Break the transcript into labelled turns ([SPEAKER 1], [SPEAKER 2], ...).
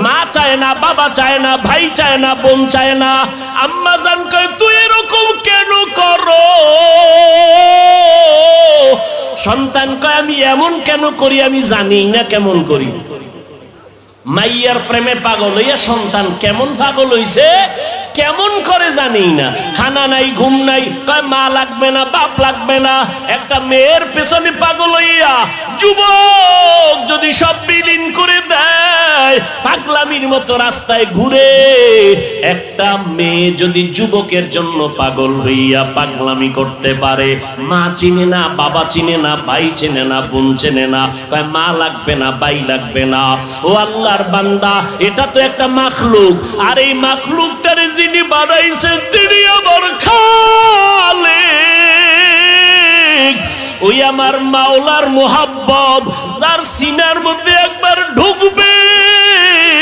[SPEAKER 1] মা চায় না, বাবা চায় না, ভাই চায় না, বোন চায় না। আম্মা জান কয় তুই এরকম কেন করো? সন্তান কয় আমি এমন কেন করি আমি জানি না কেমন করি। মাইয়ার প্রেমে পাগল হইয়া সন্তান কেমন পাগল হইছে কেমন করে জানি না। খানা নাই, ঘুম নাই, কয় মা লাগবে না, বাপ লাগবে না। একটা মেয়ের পেছনে পাগল হইয়া যুবক যদি সব বিলীন করে দেয়, পাগলামির মতো রাস্তায় ঘুরে। একটা মেয়ে যদি যুবকের জন্য পাগল হইয়া পাগলামি করতে পারে, মা চিনে না, বাবা চিনে না, ভাই চিনে না, বোন চিনে না, কয় মা লাগবে না, ভাই লাগবে না। ও আল্লাহর বান্দা, এটা তো একটা মাখলুক, আর এই মাখলুকটারে যিনি বানাইছেন তিনি আমার খালিক। ওই আমার মাওলার মোহাব্বত যার সিনার মধ্যে একবার ঢুকবে